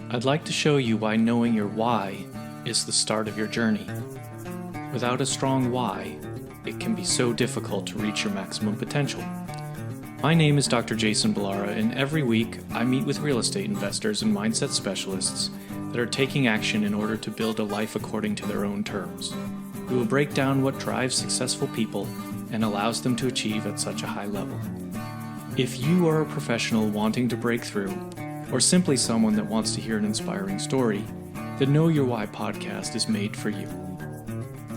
I'd like to show you why knowing your why is the start of your journey. Without a strong why, it can be so difficult to reach your maximum potential. My name is Dr. Jason Balara, and every week I meet with real estate investors and mindset specialists that are taking action in order to build a life according to their own terms. We will break down what drives successful people and allows them to achieve at such a high level. If you are a professional wanting to break through, or simply someone that wants to hear an inspiring story, the Know Your Why podcast is made for you.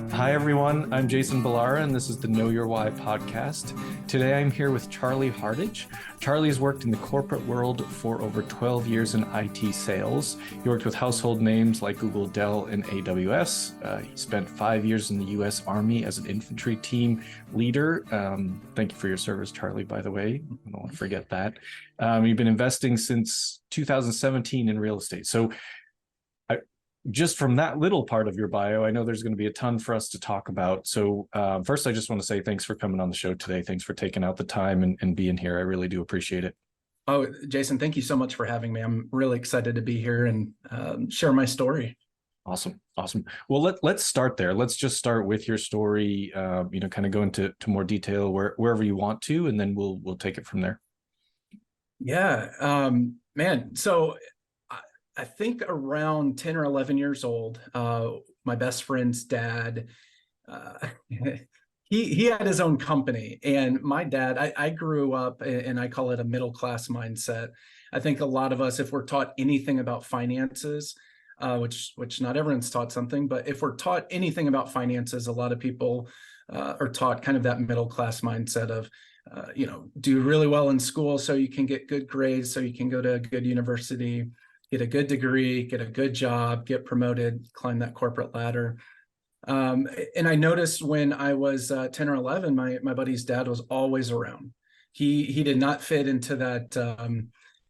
Hi everyone, I'm Jason Balara and this is the Know Your Why podcast. Today I'm here with Charlie Hardage. Charlie has worked in the corporate world for over 12 years in IT sales. He worked with household names like Google, Dell, and AWS. He spent 5 years in the US Army as an infantry team leader. Thank you for your service, Charlie, by the way. I don't want to forget that. You've been investing since 2017 in real estate. So just from that little part of your bio, I know there's going to be a ton for us to talk about. So first, I just want to say thanks for coming on the show today. Thanks for taking out the time and being here. I really do appreciate it. Oh, Jason, thank you so much for having me. I'm really excited to be here and share my story. Awesome. Well, let's start there. Let's just start with your story, kind of go into more detail wherever you want to, and then we'll take it from there. Yeah, man. So I think around 10 or 11 years old, my best friend's dad, he had his own company. And my dad, I grew up, and I call it a middle-class mindset. I think a lot of us, if we're taught anything about finances, which not everyone's taught something, but if we're taught anything about finances, a lot of people are taught kind of that middle-class mindset of, do really well in school so you can get good grades, so you can go to a good university, get a good degree, get a good job, get promoted, climb that corporate ladder. And I noticed when I was 10 or 11, my buddy's dad was always around. He did not fit into that,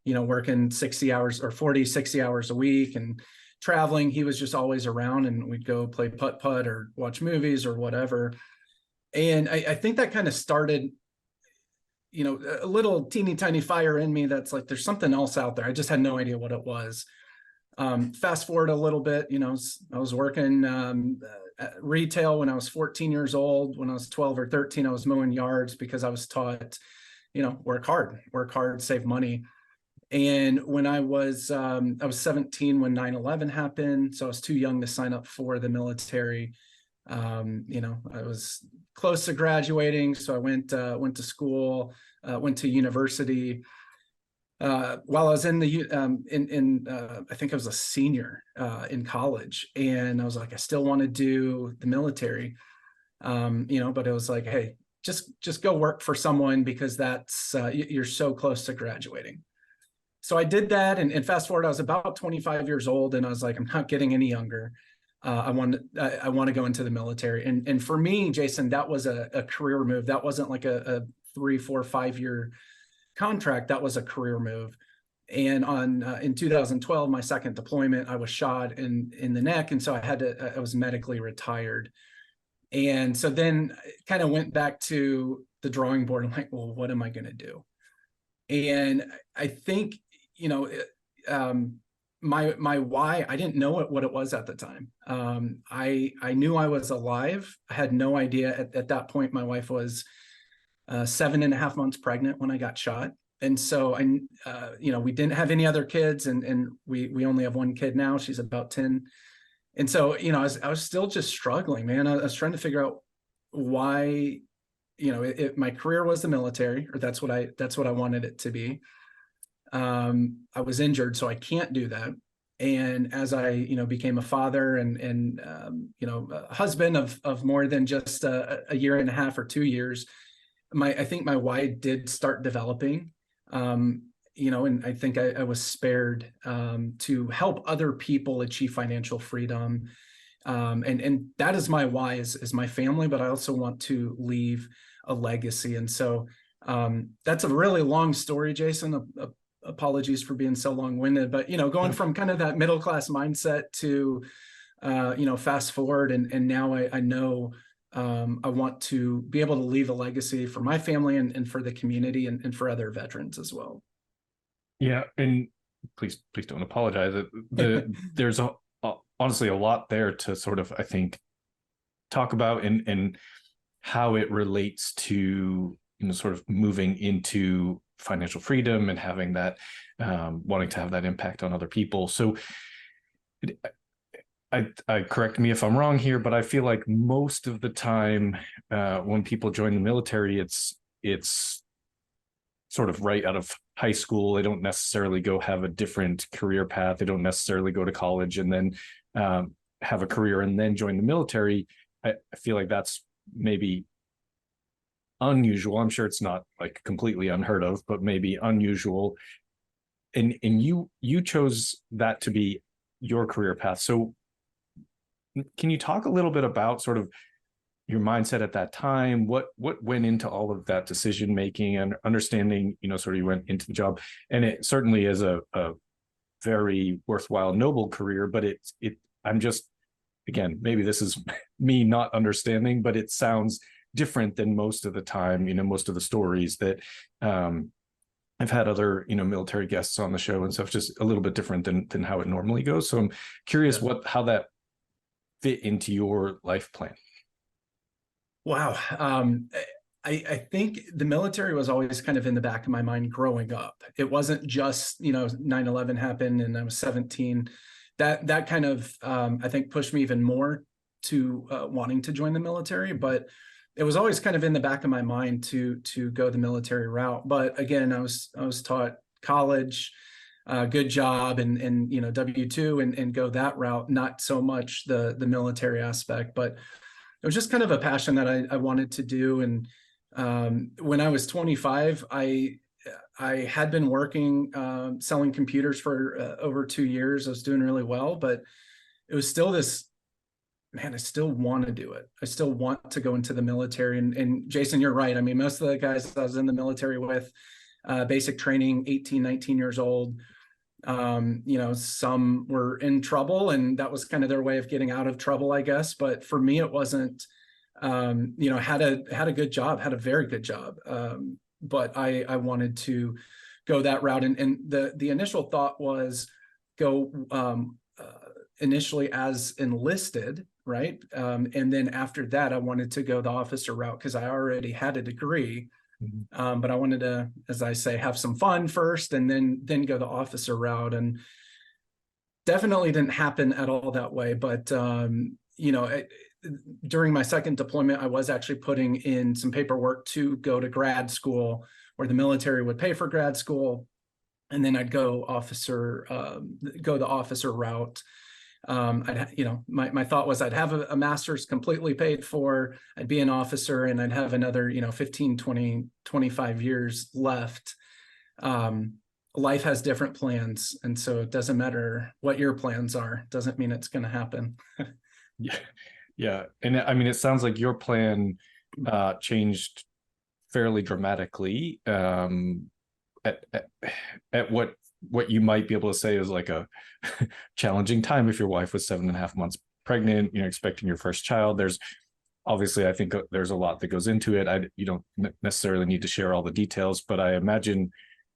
working 60 hours or 40, 60 hours a week and traveling. He was just always around, and we'd go play putt-putt or watch movies or whatever. And I think that kind of started a little teeny tiny fire in me that's like, there's something else out there. I just had no idea what it was. Fast forward a little bit, I was working at retail when I was 14 years old. When I was 12 or 13, I was mowing yards because I was taught, work hard, save money. And when I was 17 when 9/11 happened, so I was too young to sign up for the military. I was close to graduating, so I went to school, went to university. While I was in the I think I was a senior in college, and I was like, I still want to do the military, but it was like, hey, just go work for someone because that's you're so close to graduating. So I did that, and fast forward, I was about 25 years old, and I was like, I'm not getting any younger. I want to go into the military. And for me, Jason, that was a career move. That wasn't like a 3, 4, 5 year contract. That was a career move. And in 2012, my second deployment, I was shot in the neck. And so I was medically retired. And so then kind of went back to the drawing board. I'm like, well, what am I going to do? And I think, my why, I didn't know what it was at the time. I knew I was alive. I had no idea at that point. My wife was 7.5 months pregnant when I got shot. And so we didn't have any other kids, and we only have one kid now. She's about 10. And so, I was still just struggling, man. I was trying to figure out why, my career was the military, or that's what I wanted it to be. I was injured, so I can't do that. And as I, became a father and a husband of more than just a year and a half or 2 years, I think my why did start developing. And I think I was spared to help other people achieve financial freedom. And that is my why, is my family, but I also want to leave a legacy. And so that's a really long story, Jason. Apologies for being so long-winded, but going from kind of that middle-class mindset to fast forward, and now I know I want to be able to leave a legacy for my family and for the community and for other veterans as well. Yeah, and please don't apologize. There's honestly a lot there to sort of, I think, talk about, and how it relates to, sort of moving into financial freedom and having that, wanting to have that impact on other people. So I correct me if I'm wrong here, but I feel like most of the time, when people join the military, it's sort of right out of high school. They don't necessarily go have a different career path. They don't necessarily go to college and then have a career and then join the military. I feel like that's maybe unusual. I'm sure it's not like completely unheard of, but maybe unusual. And you chose that to be your career path. So can you talk a little bit about sort of your mindset at that time? What went into all of that decision making and understanding, sort of you went into the job, and it certainly is a very worthwhile, noble career, but I'm just, again, maybe this is me not understanding, but it sounds different than most of the time, most of the stories that I've had other, military guests on the show and stuff, just a little bit different than how it normally goes. So I'm curious how that fit into your life plan. Wow. I think the military was always kind of in the back of my mind growing up. It wasn't just, 9/11 happened and I was 17. That kind of, I think, pushed me even more to wanting to join the military. But it was always kind of in the back of my mind to go the military route. But again, I was taught college, good job, and W-2 and go that route. Not so much the military aspect, but it was just kind of a passion that I wanted to do. And when I was 25, I had been working selling computers for over 2 years. I was doing really well, but it was still this, man, I still want to do it. I still want to go into the military. And Jason, you're right. I mean, most of the guys I was in the military with, basic training, 18, 19 years old. Some were in trouble, and that was kind of their way of getting out of trouble, I guess. But for me, it wasn't. Had a good job, had a very good job. But I wanted to go that route, and the initial thought was go initially as enlisted, right? And then after that, I wanted to go the officer route because I already had a degree. But I wanted to, as I say, have some fun first and then go the officer route. And definitely didn't happen at all that way. But, during my second deployment, I was actually putting in some paperwork to go to grad school where the military would pay for grad school. And then I'd go the officer route. My thought was I'd have a master's completely paid for, I'd be an officer, and I'd have another, 15, 20, 25 years left. Life has different plans. And so it doesn't matter what your plans are. It doesn't mean it's going to happen. Yeah. And I mean, it sounds like your plan changed fairly dramatically at what you might be able to say is like a challenging time if your wife was 7.5 months pregnant, expecting your first child. There's obviously, I think there's a lot that goes into it. You don't necessarily need to share all the details, but I imagine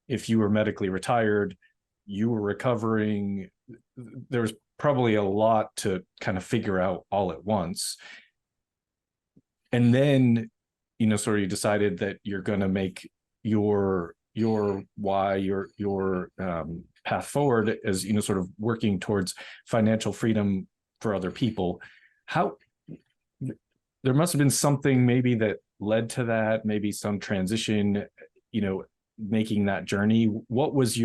if you were medically retired, you were recovering, there's probably a lot to kind of figure out all at once. And then, sort of you decided that you're going to make your why, your path forward as, sort of working towards financial freedom for other people. How there must have been something maybe that led to that, maybe some transition, making that journey. What was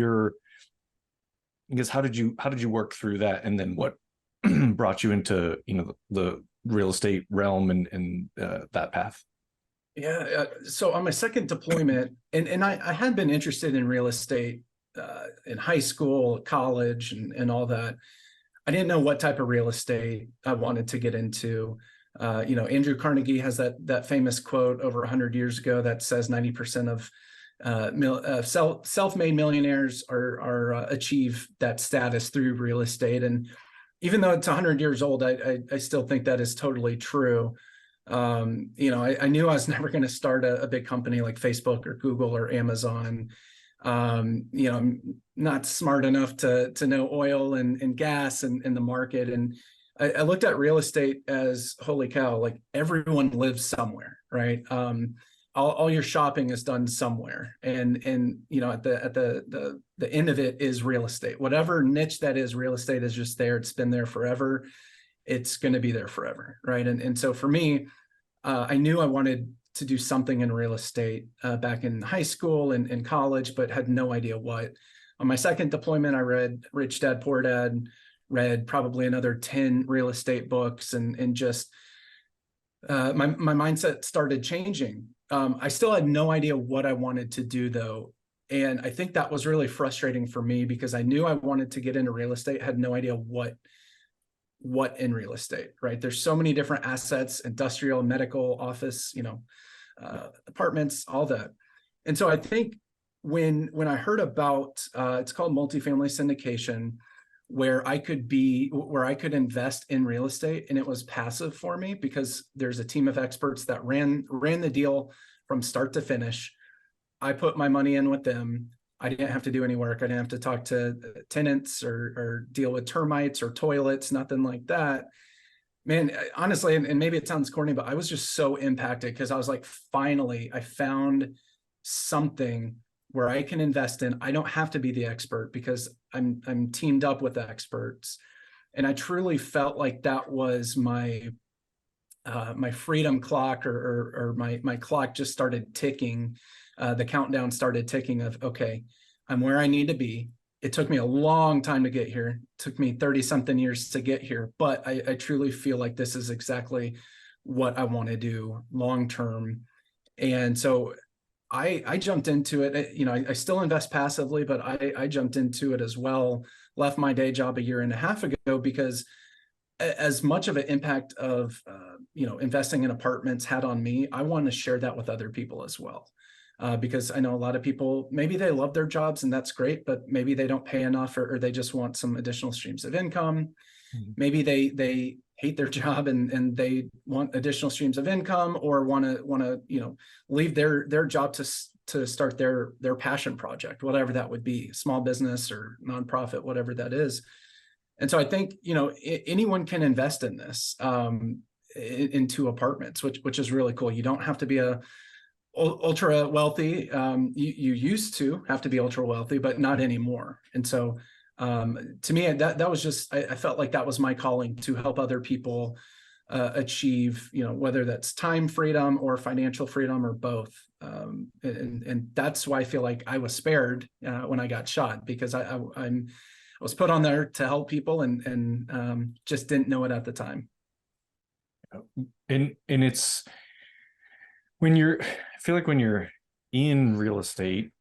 I guess, how did you work through that? And then what brought you into, the real estate realm and that path? Yeah. So on my second deployment, and I had been interested in real estate in high school, college, and all that. I didn't know what type of real estate I wanted to get into. Andrew Carnegie has that famous quote over 100 years ago that says 90% of self-made millionaires are achieve that status through real estate. And even though it's 100 years old, I still think that is totally true. I knew I was never going to start a big company like Facebook or Google or Amazon. I'm not smart enough to know oil and gas and the market. And I looked at real estate as, holy cow, like everyone lives somewhere, right? All your shopping is done somewhere, and at the end of it is real estate. Whatever niche that is, real estate is just there. It's been there forever. It's going to be there forever, right? And so for me, I knew I wanted to do something in real estate back in high school and in college, but had no idea what. On my second deployment, I read Rich Dad Poor Dad, read probably another 10 real estate books, and just my mindset started changing. I still had no idea what I wanted to do though. And I think that was really frustrating for me because I knew I wanted to get into real estate, had no idea what in real estate, right? There's so many different assets, industrial, medical, office, apartments, all that. And so I think when I heard about, it's called multifamily syndication, where I could invest in real estate, and it was passive for me because there's a team of experts that ran the deal from start to finish. I put my money in with them. I didn't have to do any work. I didn't have to talk to tenants or deal with termites or toilets, nothing like that. Man, honestly, and maybe it sounds corny, but I was just so impacted because I was like, finally, I found something where I can invest in. I don't have to be the expert because I'm teamed up with experts. And I truly felt like that was my freedom clock, or my clock just started ticking. The countdown started ticking of, okay, I'm where I need to be. It took me a long time to get here. It took me 30 something years to get here, but I truly feel like this is exactly what I want to do long term. And so I jumped into it. I still invest passively, but I jumped into it as well. Left my day job a year and a half ago because as much of an impact of investing in apartments had on me, I want to share that with other people as well. Because I know a lot of people, maybe they love their jobs and that's great, but maybe they don't pay enough, or they just want some additional streams of income. Mm-hmm. Maybe they hate their job and they want additional streams of income, or want to leave their job to start their passion project, whatever that would be, small business or nonprofit, whatever that is. And so I think anyone can invest in this into apartments, which is really cool. You don't have to be a ultra wealthy. You used to have to be ultra wealthy, but not anymore. And so to me, that was just, I felt like that was my calling, to help other people achieve, whether that's time freedom or financial freedom or both. And that's why I feel like I was spared when I got shot, because I was put on there to help people and just didn't know it at the time. And it's I feel like when you're in real estate,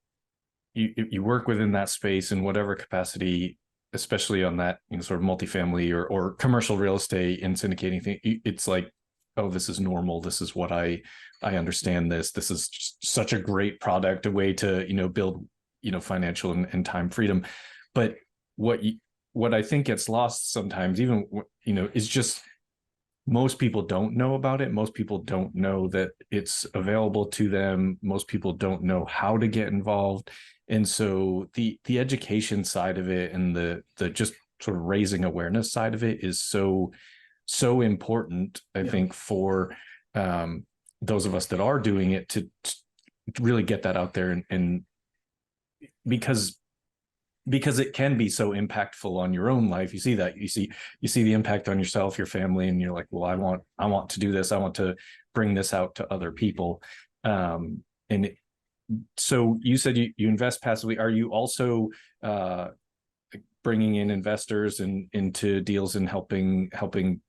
you work within that space in whatever capacity, especially on that sort of multifamily or commercial real estate and syndicating thing. It's like, oh, this is normal. This is what I understand this. This is just such a great product, a way to build financial and time freedom. But what I think gets lost sometimes, even is just, most people don't know about it. Most people don't know that it's available to them. Most people don't know how to get involved. And so the education side of it and the just sort of raising awareness side of it is so important, I think, for those of us that are doing it to really get that out there, and because it can be so impactful on your own life. You see that, you see the impact on yourself, your family, and you're like, well, I want to do this. I want to bring this out to other people. So you said you invest passively. Are you also bringing in investors into deals and helping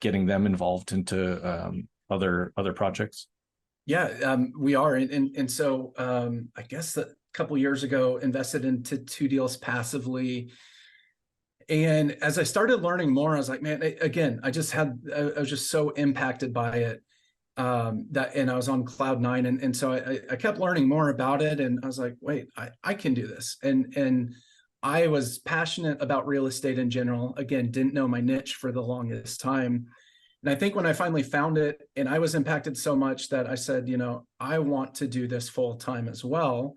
getting them involved into other projects? Yeah, we are. And so I guess that couple years ago, invested into 2 deals passively. And as I started learning more, I was like, man, again, I was just so impacted by it, and I was on cloud 9. And so I kept learning more about it. And I was like, wait, I can do this. And I was passionate about real estate in general. Again, didn't know my niche for the longest time. And I think when I finally found it, and I was impacted so much that I said, I want to do this full time as well.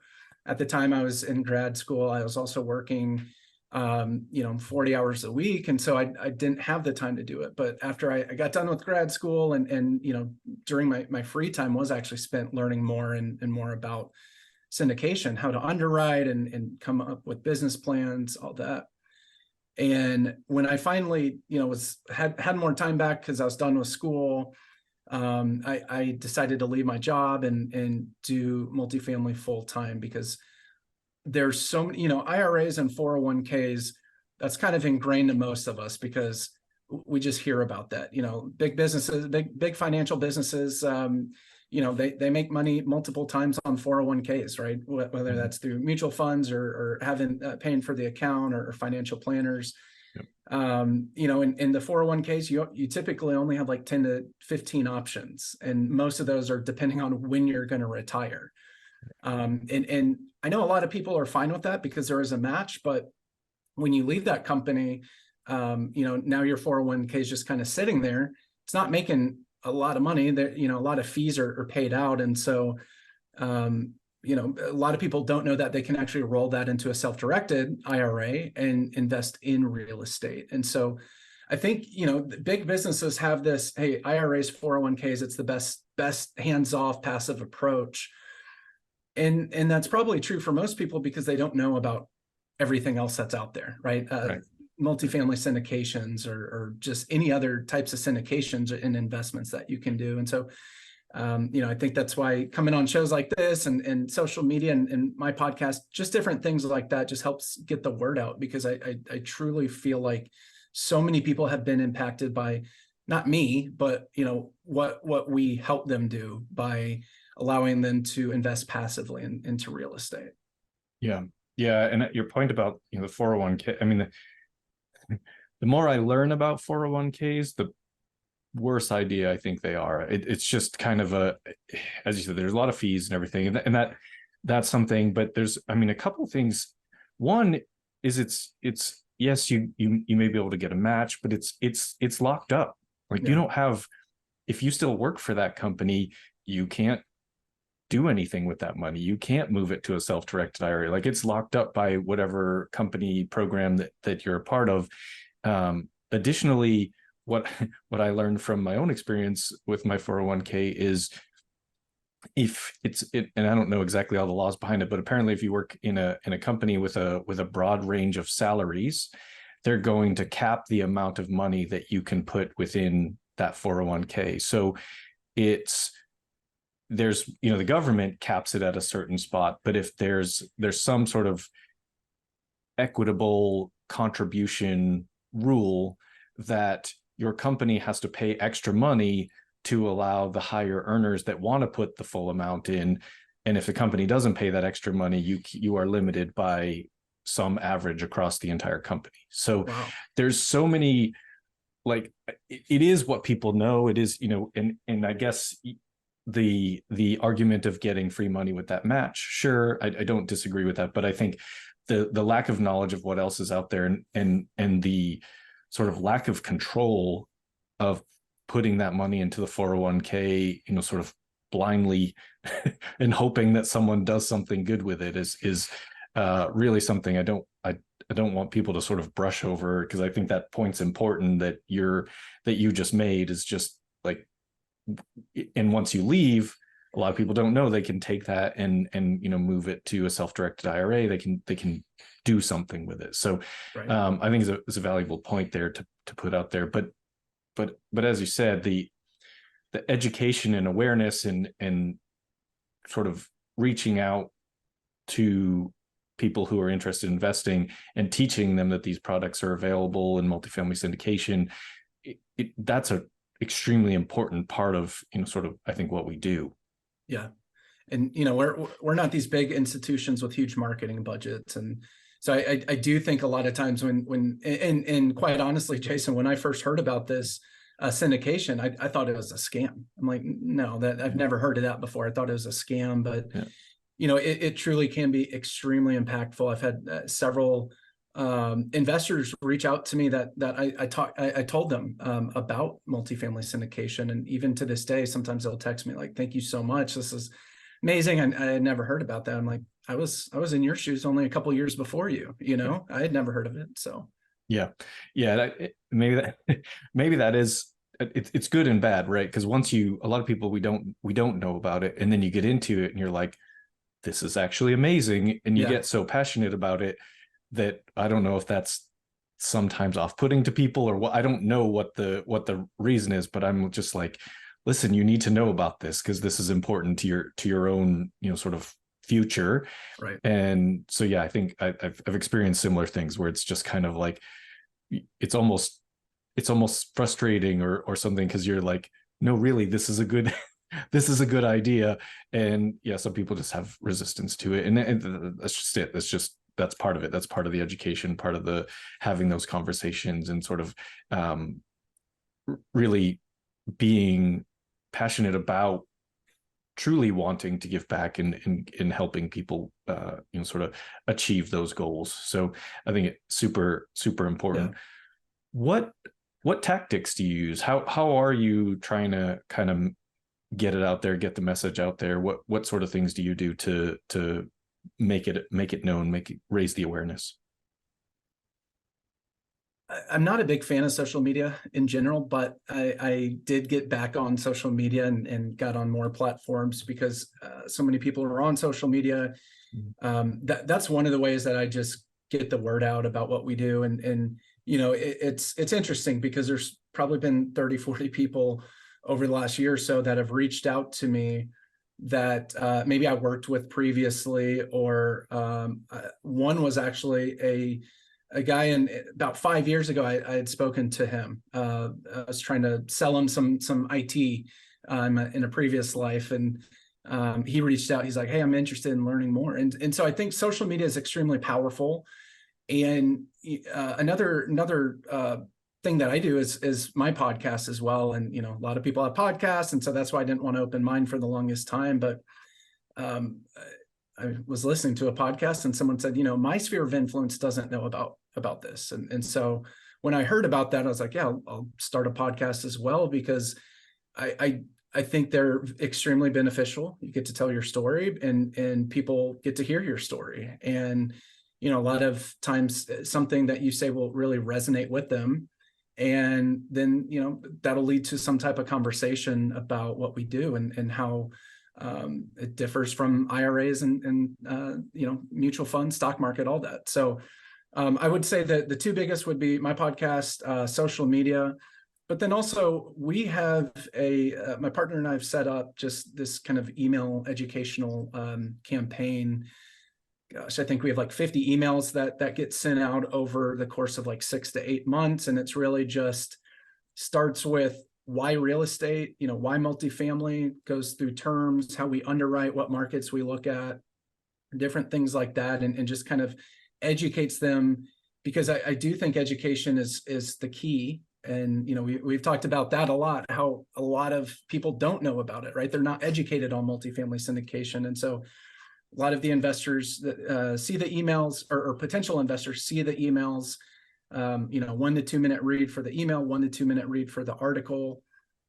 at the time I was in grad school, I was also working 40 hours a week. And so I didn't have the time to do it. But after I got done with grad school and during my free time was actually spent learning more and more about syndication, how to underwrite and come up with business plans, all that. And when I finally, had more time back because I was done with school, I decided to leave my job and do multifamily full time, because there's so many, IRAs and 401ks, that's kind of ingrained in most of us because we just hear about that. Big businesses, big financial businesses, they make money multiple times on 401ks, right? Whether that's through mutual funds or having paying for the account or financial planners. Yep. In the 401ks, you typically only have like 10 to 15 options, and most of those are depending on when you're going to retire. And I know a lot of people are fine with that because there is a match, but when you leave that company, now your 401k is just kind of sitting there. It's not making a lot of money. That a lot of fees are paid out, and so a lot of people don't know that they can actually roll that into a self-directed IRA and invest in real estate. And so I think the big businesses have this, hey, IRAs, 401ks, it's the best hands-off passive approach. And that's probably true for most people because they don't know about everything else that's out there, right? Right. Multifamily syndications or just any other types of syndications and investments that you can do. And so, I think that's why coming on shows like this and social media and my podcast, just different things like that just helps get the word out, because I truly feel like so many people have been impacted by, not me, but what we help them do by allowing them to invest passively into real estate. Yeah. And your point about the 401k, I mean, the more I learn about 401ks, the worse idea I think they are. It's just kind of as you said, there's a lot of fees and everything, and that's something. But there's, a couple of things. One is it's yes, you may be able to get a match, but it's locked up. Like, you don't have, if you still work for that company, you can't do anything with that money. You can't move it to a self-directed IRA. Like, it's locked up by whatever company program that you're a part of. Additionally, what I learned from my own experience with my 401k is, if and I don't know exactly all the laws behind it, but apparently if you work in a company with a broad range of salaries, they're going to cap the amount of money that you can put within that 401k. So there's the government caps it at a certain spot, but if there's some sort of equitable contribution rule that your company has to pay extra money to allow the higher earners that want to put the full amount in, and if the company doesn't pay that extra money, you are limited by some average across the entire company. So wow. There's so many, like, it is what people know. It is, and I guess the argument of getting free money with that match, sure, I don't disagree with that, but I think the lack of knowledge of what else is out there and the sort of lack of control of putting that money into the 401k, sort of blindly and hoping that someone does something good with it is really something I don't want people to sort of brush over, because I think that point's important that you just made is just like, and once you leave, a lot of people don't know they can take that and move it to a self-directed IRA. They can do something with it. So right. I think it's a valuable point there to put out there. But as you said, the education and awareness and sort of reaching out to people who are interested in investing and teaching them that these products are available in multifamily syndication, that's a extremely important part of sort of, I think, what we do. Yeah. And we're not these big institutions with huge marketing budgets, and so I do think a lot of times when and quite honestly, Jason, when I first heard about this syndication, I thought it was a scam. I'm like, no, that I've never heard of that before. I thought it was a scam, but it truly can be extremely impactful. I've had several investors reach out to me that I told them about multifamily syndication, and even to this day, sometimes they'll text me like, "Thank you so much. This amazing. I had never heard about that. I'm like, I was in your shoes only a couple years before you, I had never heard of it. So Yeah. Maybe that maybe that is it's good and bad, right? Because once a lot of people, we don't know about it, and then you get into it and you're like, this is actually amazing, and you get so passionate about it that I don't know if that's sometimes off-putting to people or what. I don't know what the reason is, but I'm just like, listen, you need to know about this because this is important to your own, sort of future. right. And so I think I've experienced similar things where it's just kind of like it's almost frustrating or something, because you're like, no, really, this is a good this is a good idea. And some people just have resistance to it, and that's just it. That's part of it. That's part of the education, part of the having those conversations, and sort of really being passionate about truly wanting to give back and helping people sort of achieve those goals. So I think it's super, super important. What tactics do you use? How are you trying to kind of get it out there, get the message out there? What sort of things do you do to make it known, raise the awareness? I'm not a big fan of social media in general, but I did get back on social media and got on more platforms because so many people are on social media. That's one of the ways that I just get the word out about what we do. And it's interesting because there's probably been 30, 40 people over the last year or so that have reached out to me that maybe I worked with previously, or one was actually a guy, and about 5 years ago, I had spoken to him. I was trying to sell him some IT in a previous life, and he reached out. He's like, "Hey, I'm interested in learning more." And so I think social media is extremely powerful. And another thing that I do is my podcast as well. And a lot of people have podcasts, and so that's why I didn't want to open mine for the longest time. But I was listening to a podcast, and someone said, my sphere of influence doesn't know about this. And so when I heard about that, I was like, yeah, I'll start a podcast as well, because I think they're extremely beneficial. You get to tell your story, and people get to hear your story. And, a lot of times something that you say will really resonate with them. And then, that'll lead to some type of conversation about what we do and how it differs from IRAs and mutual funds, stock market, all that. So I would say that the two biggest would be my podcast, social media, but then also we have my partner and I have set up just this kind of email educational campaign. Gosh, I think we have like 50 emails that get sent out over the course of like 6 to 8 months. And it's really just starts with why real estate, why multifamily, goes through terms, how we underwrite, what markets we look at, different things like that, and just kind of educates them, because I do think education is the key. And, we've talked about that a lot, how a lot of people don't know about it, right? They're not educated on multifamily syndication. And so a lot of the investors that see the emails, or potential investors see the emails, 1 to 2 minute read for the email, 1 to 2 minute read for the article.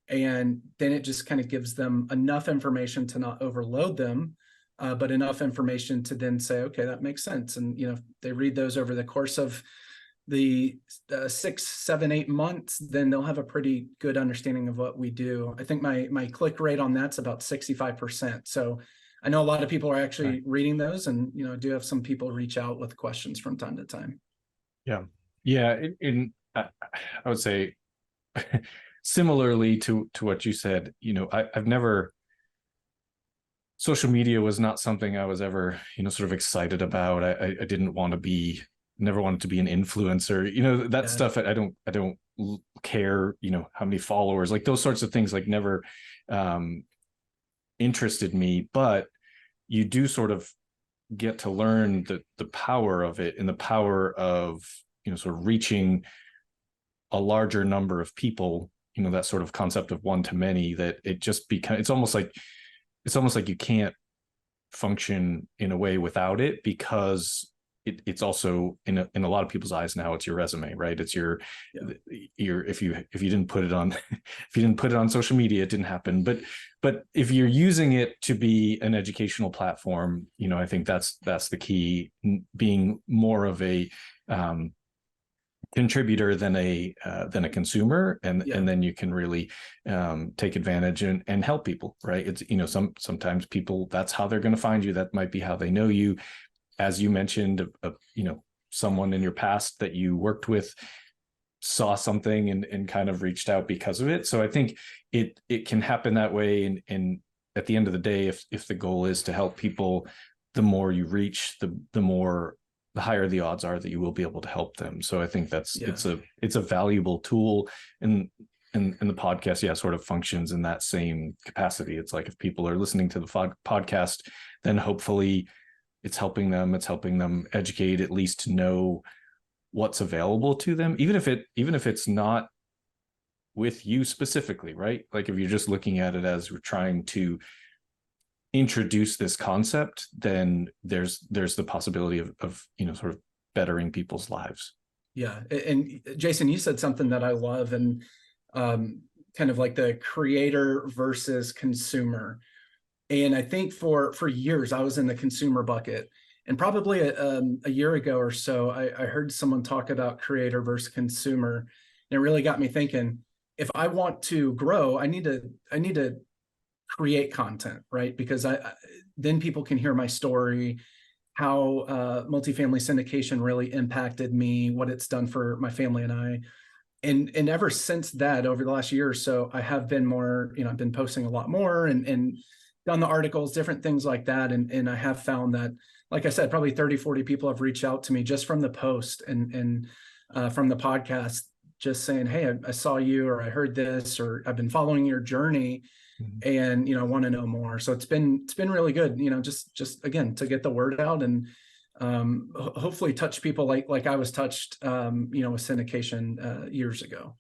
And then it just kind of gives them enough information to not overload them, but enough information to then say, okay, that makes sense. And, if they read those over the course of the 6, 7, 8 months, then they'll have a pretty good understanding of what we do. I think my click rate on that's about 65%. So I know a lot of people are actually reading those, and, I do have some people reach out with questions from time to time. Yeah. I would say similarly to what you said, I've never, social media was not something I was ever, sort of excited about. I didn't want to be, never wanted to be an influencer, that stuff. I don't care, how many followers, like those sorts of things, like never interested me. But you do sort of get to learn the power of it, and the power of, sort of reaching a larger number of people, that sort of concept of one to many, that it just becomes, it's almost like you can't function in a way without it, because it's also in a lot of people's eyes now, it's your resume, right? It's your if you didn't put it on if you didn't put it on social media, it didn't happen. But if you're using it to be an educational platform, I think that's the key, being more of a contributor than a consumer, and then you can really take advantage and help people, right? It's sometimes people, that's how they're going to find you. That might be how they know you. As you mentioned, someone in your past that you worked with saw something and kind of reached out because of it. So I think it can happen that way. And at the end of the day, if the goal is to help people, the more you reach, the higher the odds are that you will be able to help them. So I think it's a valuable tool, and the podcast, sort of functions in that same capacity. It's like, if people are listening to the podcast, then hopefully it's helping them educate, at least to know what's available to them, even if it's not with you specifically, right? Like, if you're just looking at it as we're trying to introduce this concept, then there's the possibility of sort of bettering people's lives. Yeah. And Jason, you said something that I love, and kind of like the creator versus consumer. And I think for years I was in the consumer bucket, and probably a year ago or so, I heard someone talk about creator versus consumer, and it really got me thinking. If I want to grow, I need to create content, right? Because then people can hear my story, how multifamily syndication really impacted me, what it's done for my family and I. And ever since that, over the last year or so, I have been more, I've been posting a lot more and done the articles, different things like that. And I have found that, like I said, probably 30, 40 people have reached out to me just from the post and from the podcast, just saying, hey, I saw you, or I heard this, or I've been following your journey, and I want to know more. So it's been really good, just again, to get the word out and hopefully touch people like I was touched, with syndication years ago.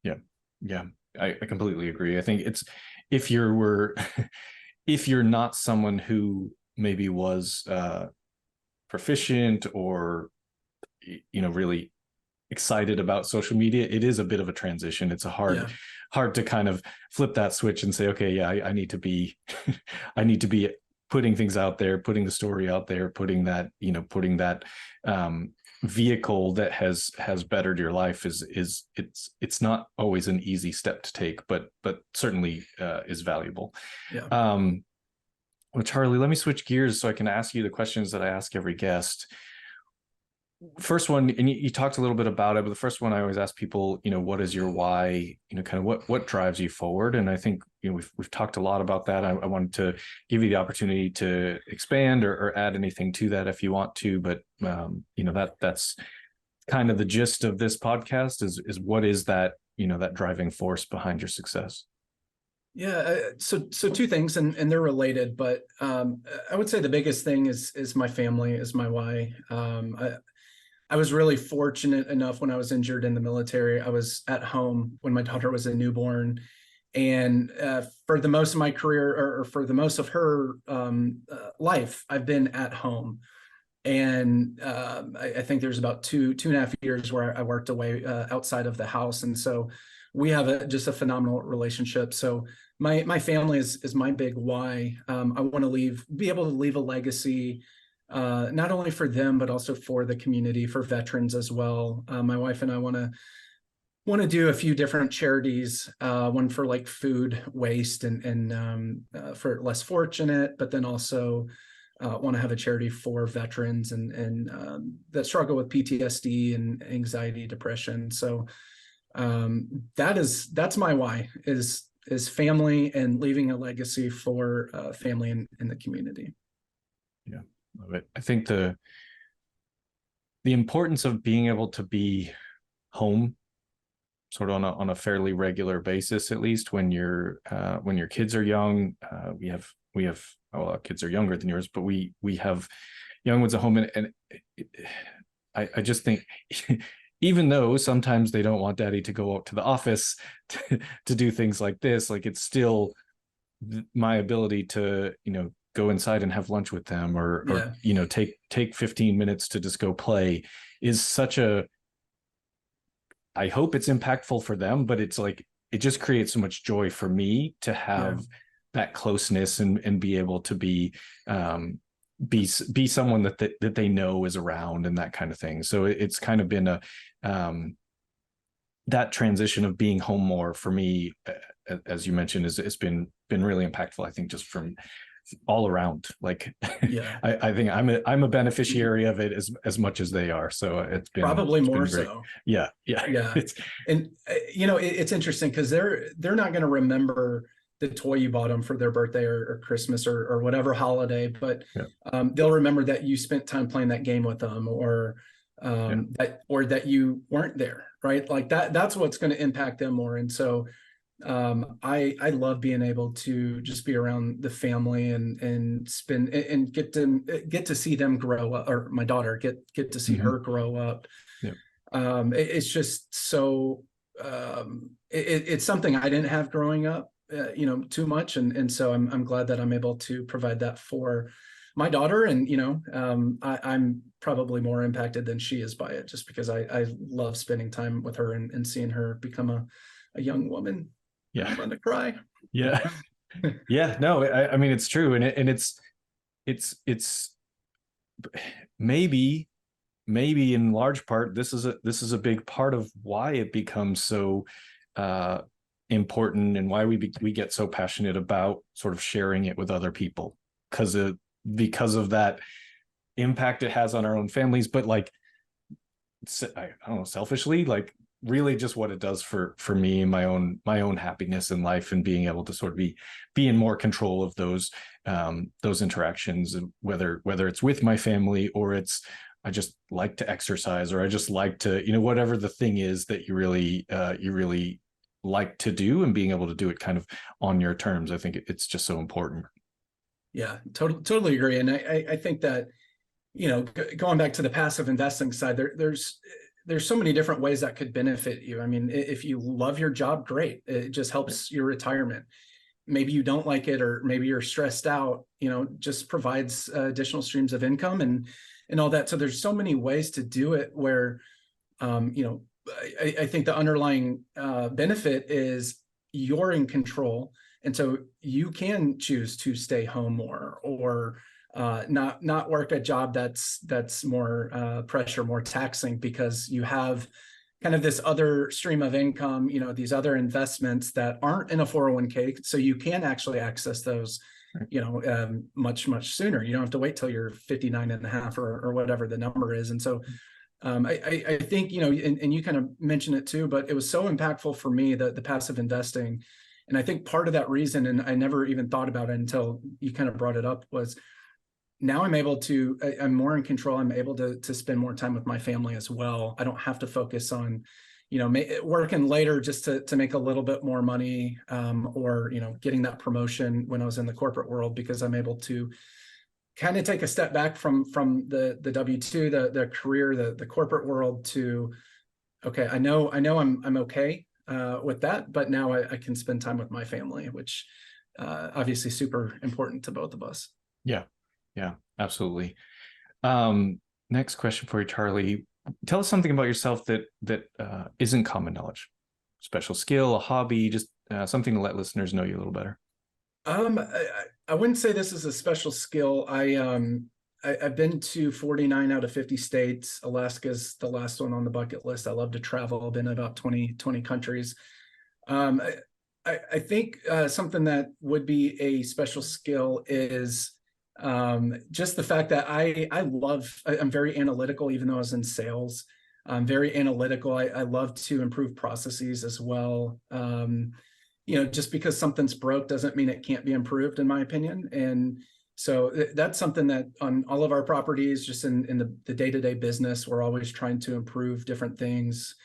Yeah, I completely agree. I think it's, if you're not someone who maybe was proficient or really excited about social media, it is a bit of a transition. It's hard to kind of flip that switch and say, okay, I need to be I need to be putting things out there, putting the story out there, putting that vehicle that has bettered your life it's not always an easy step to take, but certainly is valuable. Well, Charlie, let me switch gears so I can ask you the questions that I ask every guest. First one, and you talked a little bit about it, but the first one I always ask people, what is your why? Kind of what drives you forward? And I think we've talked a lot about that. I wanted to give you the opportunity to expand or add anything to that if you want to, but that's kind of the gist of this podcast is what is that that driving force behind your success? Yeah. So two things, and they're related, but I would say the biggest thing is my family, is my why. I was really fortunate enough when I was injured in the military. I was at home when my daughter was a newborn. And for the most of my career, or for the most of her life, I've been at home. And I think there's about two and a half years where I worked away outside of the house. And so we have just a phenomenal relationship. So my family is my big why. I want to be able to leave a legacy, not only for them, but also for the community, for veterans as well. My wife and I want to do a few different charities, one for like food waste and for less fortunate, but then also want to have a charity for veterans and that struggle with PTSD and anxiety, depression. So that's my why, is family and leaving a legacy for family in the community. Yeah, love it. I think the importance of being able to be home sort of on a fairly regular basis, at least when your kids are young. We have our kids are younger than yours, but we have young ones at home, and I just think even though sometimes they don't want daddy to go out to the office to do things like this, like it's still my ability to go inside and have lunch with them, or Yeah. you know, take 15 minutes to just go play, is such a, I hope it's impactful for them, but it's like, it just creates so much joy for me to have that closeness and be able to be someone that they know is around and that kind of thing. So it's kind of been a that transition of being home more for me, as you mentioned, it's been really impactful, I think, just from all around. Like, Yeah. I think I'm a beneficiary of it as much as they are. So it's been Probably it's more been great. so. Yeah. And you know, it's interesting because they're not going to remember the toy you bought them for their birthday or Christmas or whatever holiday, but they'll remember that you spent time playing that game with them, or that you weren't there, right? Like that's what's going to impact them more. And so I love being able to just be around the family and spend and get to see them grow up, or my daughter get to see her grow up. It's just so it's something I didn't have growing up, you know, too much, and so I'm glad that I'm able to provide that for my daughter. And you know, I'm probably more impacted than she is by it, just because I love spending time with her and seeing her become a young woman. Yeah, I'm gonna cry. Yeah. No, I mean, it's true, and it's maybe in large part this is a big part of why it becomes so important, and why we get so passionate about sort of sharing it with other people, because of that impact it has on our own families, but like, I don't know, selfishly, like really just what it does for me and my own happiness in life, and being able to sort of be in more control of those interactions, and whether it's with my family, or it's I just like to exercise, or I just like to, you know, whatever the thing is that you really like to do, and being able to do it kind of on your terms. I think it's just so important. Yeah, totally agree. And I think that, you know, going back to the passive investing side, there's so many different ways that could benefit you. I mean, if you love your job, great. It just helps your retirement. Maybe you don't like it, or maybe you're stressed out, you know, just provides additional streams of income and all that. So there's so many ways to do it where, you know, I think the underlying benefit is you're in control. And so you can choose to stay home more, or not work a job that's more pressure, more taxing, because you have kind of this other stream of income, you know, these other investments that aren't in a 401k. So you can actually access those, you know, much sooner. You don't have to wait till you're 59 and a half or whatever the number is. And so I think, you know, and you kind of mentioned it too, but it was so impactful for me, the passive investing. And I think part of that reason, and I never even thought about it until you kind of brought it up, was now I'm more in control. I'm able to spend more time with my family as well. I don't have to focus on, you know, working later just to make a little bit more money, or, you know, getting that promotion when I was in the corporate world, because I'm able to kind of take a step back from the W-2, the career, the corporate world, to, okay, I know I'm okay with that, but now I can spend time with my family, which obviously super important to both of us. Yeah, absolutely. Next question for you, Charlie. Tell us something about yourself that isn't common knowledge. Special skill, a hobby, just something to let listeners know you a little better. I wouldn't say this is a special skill. I've been to 49 out of 50 states. Alaska's the last one on the bucket list. I love to travel. I've been in about 20 countries. I think something that would be a special skill is just the fact that I'm very analytical, even though I was in sales. I'm very analytical. I love to improve processes as well. You know, just because something's broke doesn't mean it can't be improved, in my opinion. And so that's something that on all of our properties, just in the day-to-day business, we're always trying to improve different things,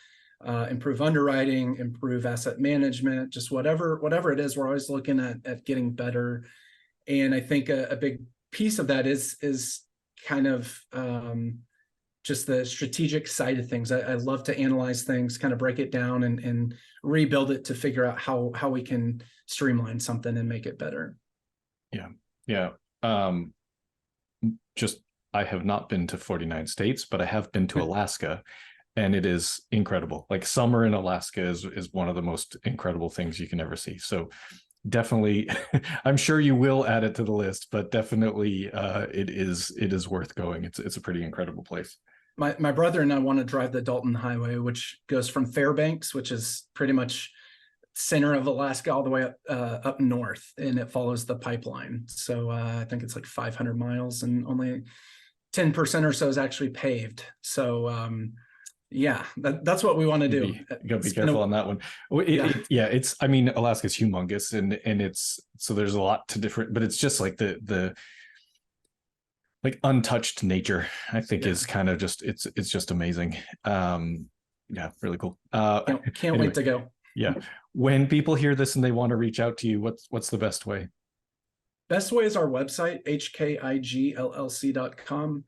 improve underwriting, improve asset management, just whatever it is, we're always looking at getting better. And I think a big piece of that is kind of just the strategic side of things. I love to analyze things, kind of break it down and rebuild it to figure out how we can streamline something and make it better. Yeah. Um, just I have not been to 49 states, but I have been to Alaska, and it is incredible. Like summer in Alaska is one of the most incredible things you can ever see. So definitely, I'm sure you will add it to the list, but definitely it is worth going. It's a pretty incredible place. My brother and I want to drive the Dalton Highway, which goes from Fairbanks, which is pretty much center of Alaska, all the way up north, and it follows the pipeline. So I think it's like 500 miles, and only 10% or so is actually paved. So yeah, that's what we want to do. Gotta be careful on that one. It's, I mean, Alaska's humongous, and it's, so there's a lot to different, but it's just like the like untouched nature, I think is kind of just, it's just amazing. Yeah, really cool. Can't anyway, wait to go. Yeah. When people hear this and they want to reach out to you, what's the best way? Best way is our website, hkigllc.com.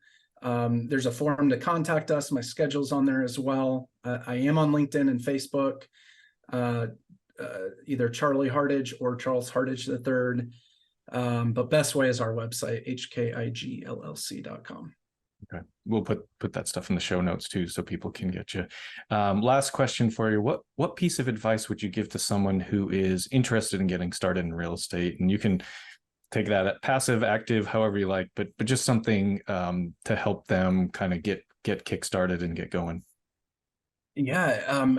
There's a forum to contact us. My schedule's on there as well. I am on LinkedIn and Facebook, either Charlie Hardage or Charles Hardage III. But best way is our website, hkigllc.com. Okay, we'll put that stuff in the show notes too, so people can get you. Last question for you: what piece of advice would you give to someone who is interested in getting started in real estate? And you can take that at passive, active, however you like, but just something to help them kind of get kick-started and get going. Yeah,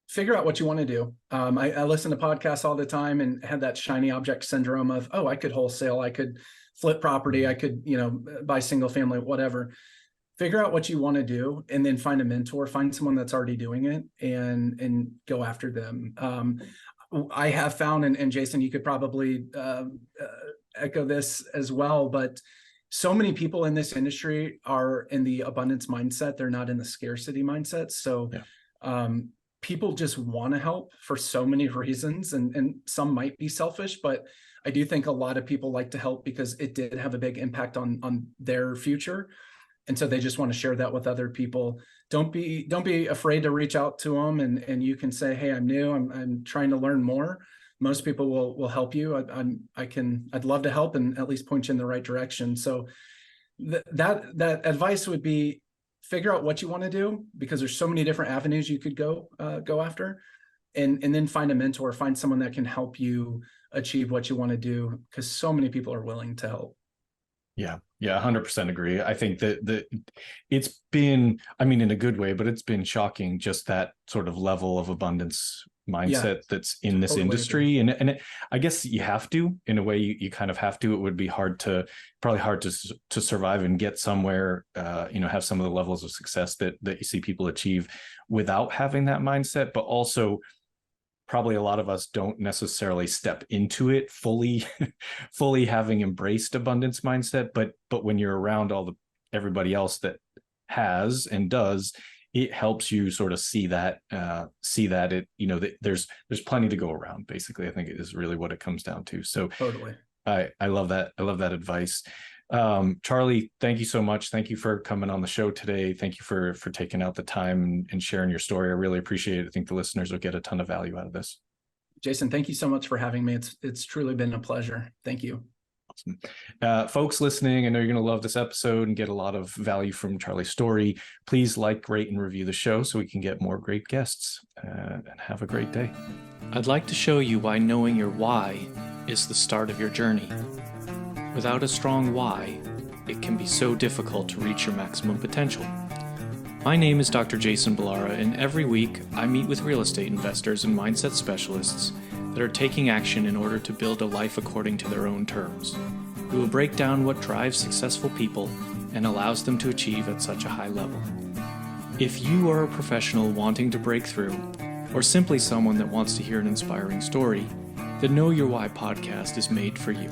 figure out what you want to do. I listen to podcasts all the time and had that shiny object syndrome of, oh, I could wholesale, I could flip property, I could, buy single family, whatever. Figure out what you want to do, and then find a mentor, find someone that's already doing it, and go after them. I have found, and Jason, you could probably echo this as well, but so many people in this industry are in the abundance mindset. They're not in the scarcity mindset. So people just want to help for so many reasons, and some might be selfish, but I do think a lot of people like to help because it did have a big impact on their future. And so they just want to share that with other people. Don't be afraid to reach out to them, and you can say, hey, I'm new. I'm trying to learn more. Most people will help you. I'd love to help and at least point you in the right direction. So that advice would be, figure out what you want to do, because there's so many different avenues you could go after, and then find a mentor, find someone that can help you achieve what you want to do, because so many people are willing to help. Yeah, 100% agree. I think that it's been, I mean, in a good way, but it's been shocking, just that sort of level of abundance mindset that's in this industry. And I guess you have to, in a way, you kind of have to. It would be probably hard to survive and get somewhere, have some of the levels of success that you see people achieve without having that mindset. But also, probably a lot of us don't necessarily step into it fully having embraced abundance mindset. But when you're around everybody else that has and does, it helps you sort of see that that there's plenty to go around, basically. I think it is really what it comes down to. So totally. I love that. I love that advice. Charlie, thank you so much. Thank you for coming on the show today. Thank you for taking out the time and sharing your story. I really appreciate it. I think the listeners will get a ton of value out of this. Jason, thank you so much for having me. It's truly been a pleasure. Thank you. Awesome. Folks listening, I know you're going to love this episode and get a lot of value from Charlie's story. Please like, rate, and review the show so we can get more great guests, and have a great day. I'd like to show you why knowing your why is the start of your journey. Without a strong why, it can be so difficult to reach your maximum potential. My name is Dr. Jason Balara, and every week I meet with real estate investors and mindset specialists that are taking action in order to build a life according to their own terms. We will break down what drives successful people and allows them to achieve at such a high level. If you are a professional wanting to break through, or simply someone that wants to hear an inspiring story, the Know Your Why podcast is made for you.